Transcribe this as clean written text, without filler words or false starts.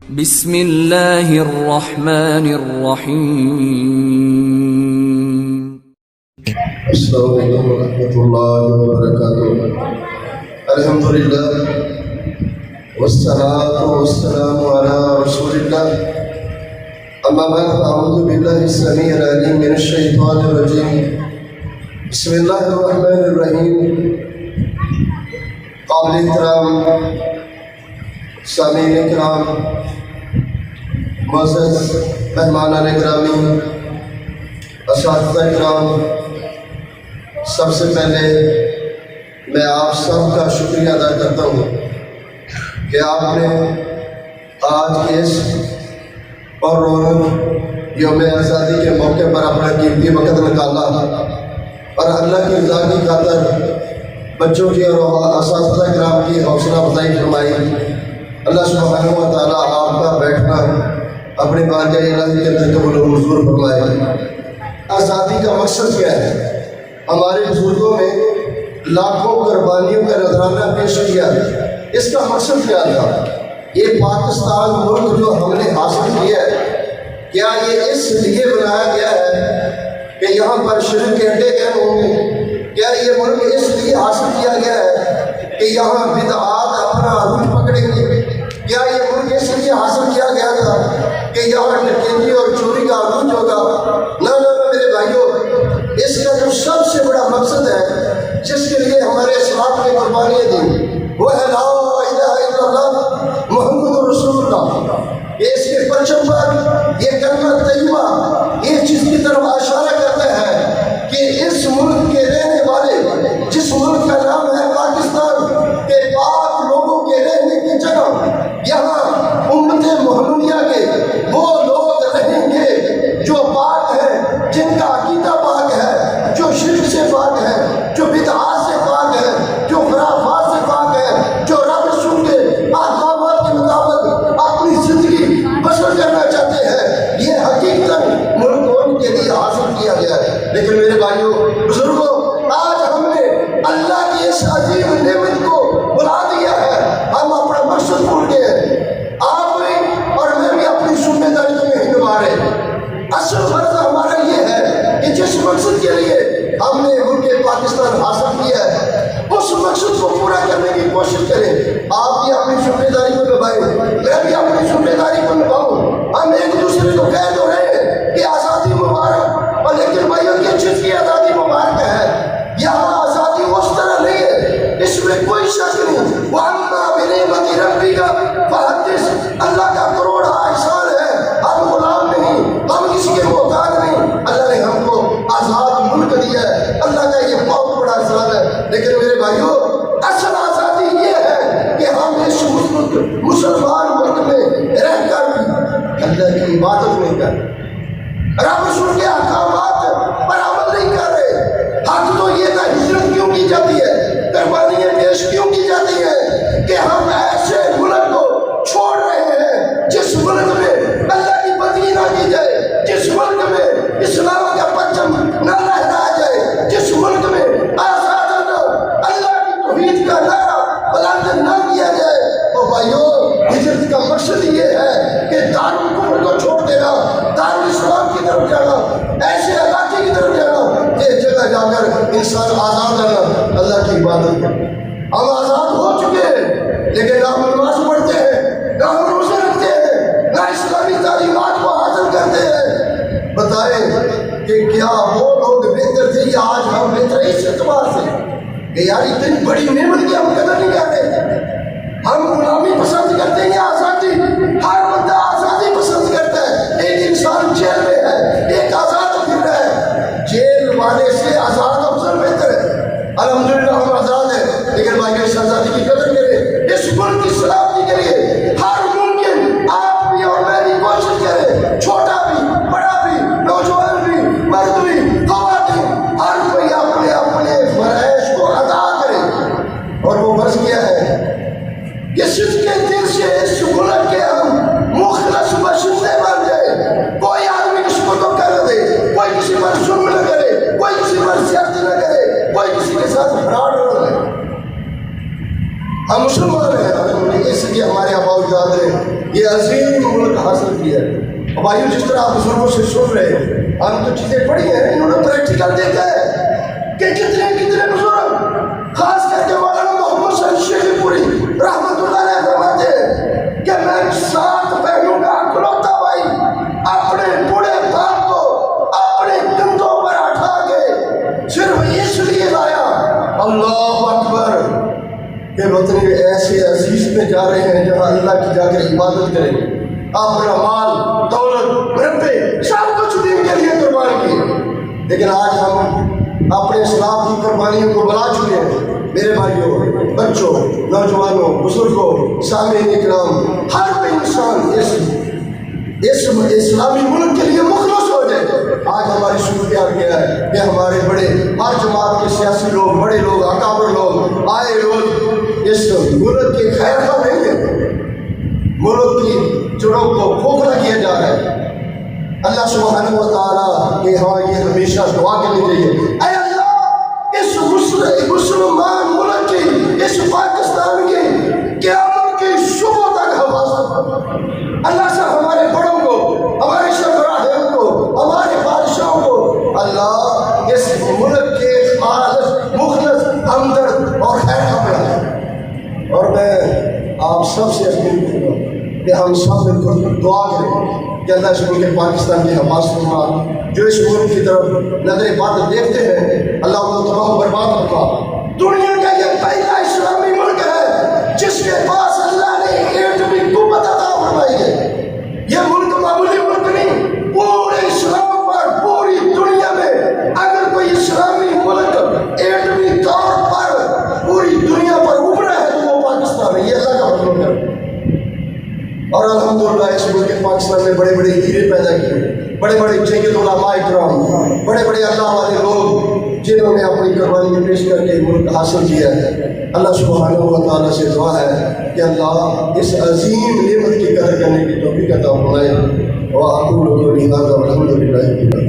بسم اللہ الرحمن الرحیم۔ السلام علیکم ورحمۃ اللہ وبرکاتہ۔ الحمدللہ والصلاۃ والسلام علی رسول اللہ، اما بعد فاعوذ باللہ السمیع العلیم من الشیطان الرجیم، بسم اللہ الرحمن الرحیم۔ قابل احترام سامعین کرام، معزز مہمانان گرامی، اساتذہ کرام، سب سے پہلے میں آپ سب کا شکریہ ادا کرتا ہوں کہ آپ نے آج کے اس اور رونق یوم آزادی کے موقع پر اپنا قیمتی وقت نکالا اور اللہ کی رضا کی خاطر بچوں کی اور اساتذہ کرام کی حوصلہ افزائی فرمائی۔ اللہ سبحانہ و تعالیٰ آپ کا بیٹھنا اپنی بارگاہ الہی کے اندر قبول و منظور فرمائے۔ آزادی کا مقصد کیا ہے؟ ہمارے بزرگوں نے لاکھوں قربانیوں کا نذرانہ پیش کیا، اس کا مقصد کیا تھا؟ یہ پاکستان ملک جو ہم نے حاصل کیا ہے، کیا یہ اس لیے بنایا گیا ہے کہ یہاں پر شرک کے اڈے قائم ہوں گے؟ کیا یہ ملک اس لیے حاصل کیا گیا ہے کہ یہاں بدعات اپنا عروج پکڑیں گے؟ کیا یہ ملک اس لیے حاصل کیا گیا تھا کہ یہاں ڈکیتی اور چوری کا عروج ہوگا؟ نہ میرے بھائیوں، اس کا جو سب سے بڑا مقصد ہے جس کے لیے ہمارے اسلاف نے قربانیاں دی، وہ ہے لا الہ الا اللہ محمد رسول اللہ۔ اس کے پرچم پر یہ کلمہ طیبہ یہ چیز کی طرف اشارہ کرتا ہے کہ اس ملک کے رہنے والے، جس ملک کا نام ہے پاکستان، کے پاک لوگوں کے رہنے کی جگہ یہاں امت محمدیہ کے وہ لوگ رہیں گے جو پاک ہیں، جن کا عقیدہ پاک ہے، جو شرک سے پاک ہے، جو بدعات سے پاک ہے، جو خرافات سے پاک ہے، جو رب رسول کے احکامات کے مطابق اپنی زندگی بسر کرنا چاہتے ہیں۔ یہ حقیقتاً ملک ان کے لیے حاصل کیا گیا ہے۔ لیکن میرے بھائیوں بزرگوں، آج ہم نے اللہ کی اس عظیم نعمت کو بلا دیا ہے، ہم اپنا مقصد بھول گئے ہیں۔ آپ بھی اور میں بھی اپنی ذمہ داری کو نہیں نبھا رہے۔ اصل فرض ہمارا یہ ہے کہ جس مقصد کے لیے ہم نے ملک پاکستان حاصل کیا ہے، اس مقصد کو پورا کرنے کی کوشش کریں۔ آپ بھی اپنی ذمہ داری کو نبھائیں، میں بھی اپنی ذمہ داری کو نبھاؤں۔ ہم ایک دوسرے کو کہہ تو رہے ہیں کہ آزادی مبارک، اور لیکن بھائیوں کی چیز کی آزادی مبارک ہے، یہاں آزادی اس طرح نہیں ہے، اس میں کوئی شک نہیں۔ وَأَمَّا بِنِعْمَتِ رَبِّكَ فَحَدِّثْ، اللہ کا کروڑ احسان ہے، ہم غلام نہیں، ہم کسی کے محتاج نہیں۔ اللہ نے ہم کو آزاد ملک دیا ہے، اللہ کا یہ بہت بڑا احسان ہے۔ لیکن میرے بھائیوں، اصل آزادی یہ ہے کہ ہم اس مسلمان ملک میں رہ کر اللہ کی عبادت نہیں کر رہے، رب رسول کے احکامات پر عمل نہیں کر رہے۔ حق تو یہ تھا، ہجرت کیوں کی جاتی ہے، قربانیاں پیش کیوں کی جاتی ہے کہ ہم ایسے ملک کو چھوڑ رہے ہیں جس ملک میں اللہ کی بندگی نہ کی جائے، جس ملک میں اسلام کا پرچم نہ لہرایا جائے، جس ملک میں آزادانہ اللہ کی توحید کا نعرہ بلند نہ کیا جائے۔ تو بھائیوں، ہجرت کا مقصد یہ ہے کہ دارالکفر کو چھوڑ دینا، دارالاسلام کی طرف جانا، ایسے علاقے کی طرف جانا کہ جگہ جا کر انسان آزاد رہنا، اللہ کی عبادت کرنا۔ ہم آزاد ہو چکے ہیں، لیکن نہ ہم نماز پڑھتے ہیں، نہ ہم روزے رکھتے ہیں، نہ اسلامی تعلیمات کو حاصل کرتے ہیں۔ بتائیں کہ کیا وہ لوگ بہتر تھے یا آج ہم بہتر ہیں؟ اس اعتبار سے کہ یار اتنی بڑی نعمت کی ہم قدر نہیں کرتے۔ ہم غلامی پسند کرتے ہیں یا آزادی؟ ہر بندہ آزادی پسند کرتا ہے۔ ایک انسان جیل میں ہے، ایک آزاد پھر رہا ہے، جیل والے سے آزاد افضل بہتر ہے۔ الحمدللہ ہم آزاد ہیں، لیکن بھائی اس آزادی کی قدر کریں، اس ملک کی سلامتی کے لیے ہر ممکن آپ بھی اور میں بھی کوشش کریں، چھوٹا بھی، بڑا بھی، نوجوان بھی، مرد بھی، خواتین، ہر کوئی اپنے اپنے فرائض کو ادا کرے۔ اور وہ فرض کیا ہے کہ جس کے دل سے اس ملک کے ہم مخلص باشندے بن جائے، کوئی آدمی کسی کو دھوکہ نہ دے، کوئی کسی پر ظلم نہ کرے، کوئی کسی پر زیادتی نہ کرے، کوئی کسی کے ساتھ فراڈ نہ کرے۔ ہم مسلمان ہیں، اس لیے ہمارے آباء و اجداد نے یہ عظیم ملک حاصل کیا ہے۔ بھائیو، جس طرح آپ بزرگوں سے سن رہے ہیں، ہم تو چیزیں پڑھی ہیں، انہوں نے پریکٹیکل دیکھا ہے کہ کتنے بزرگ، خاص کر کے مولانا محمد صلی شیخ پوری رحمت اللہ علیہ فرماتے ہیں کہ میں 7 بہنوں کا اکلوتا بھائی اپنے بوڑھے باپ کو اپنے کندھوں پر اٹھا کے صرف اس لیے لایا، اللہ اکبر، کہ وطن ایسے عزیز میں جا رہے ہیں جہاں اللہ کی جا کر عبادت کریں گے، اپنا مال دولت مربے سب کچھ دین کے لیے قربان کیے، لیکن آج ہم اپنے اسلام کی قربانیوں کو بلا چکے ہیں۔ میرے بھائیوں، بچوں، نوجوانوں، بزرگوں، سامعین اکرام، ہر کوئی انسان اس اسلامی ملک کے لیے مخلص ہو جائے۔ آج ہماری صورتحال کیا ہے کہ ہمارے بڑے ہر جماعت کے سیاسی لوگ، بڑے لوگ، اکابر لوگ آئے روز اس ملک کے خیر خواہ نہیں ہیں، ملک کی جڑوں کو کھوکھلا کیا جا رہا ہے۔ اللہ سبحانہ و تعالیٰ کہ ہاں یہ ہمیشہ دعا کرنی چاہیے، اے اللہ اس مسلمان ملک کی، اس پاکستان کی قیامت کی صبح تک حفاظت، اللہ سے ہمارے بڑوں کو، ہمارے سربراہوں کو، ہمارے بادشاہوں کو اللہ اس ملک کے خالص مخلص ہمدرد اور خیر خواہ بنائے۔ اور میں آپ سب سے اپیل کروں کہ ہم سب مل کر دعا کریں کہ اللہ اس ملک پاکستان کی حفاظت فرما، جو اس ملک کی طرف نظر بد دیکھتے ہیں اللہ ان کو تمام برباد رکھا۔ دنیا کا یہ پہلا اسلامی ملک ہے جس کے پاس اللہ نے ایٹمی قوت عطا فرمائی ہے۔ یہ ملک معمولی ملک نہیں، پورے اسلام پر پوری دنیا میں اگر کوئی اسلامی ملک ایٹمی طور پر پوری دنیا پر ابھرا ہے تو وہ پاکستان ہے، یہ اللہ کا فضل ہے۔ اور الحمدللہ اس ملک پاکستان میں بڑے بڑے ہیرے پیدا کیے، بڑے بڑے جید علماء اکرام، بڑے بڑے اللہ والے لوگ جنہوں نے اپنی قربانی پیش کر کے ملک حاصل کیا ہے۔ اللہ سبحانہ و تعالیٰ سے دعا ہے کہ اللہ اس عظیم نعمت کی قدر کرنے کی توفیق عطا فرمائے۔ وَأَقُولُ قَوْلِي هَذَا وَالْحَمْدُ لِلَّهِ رَبِّ الْعَالَمِينَ۔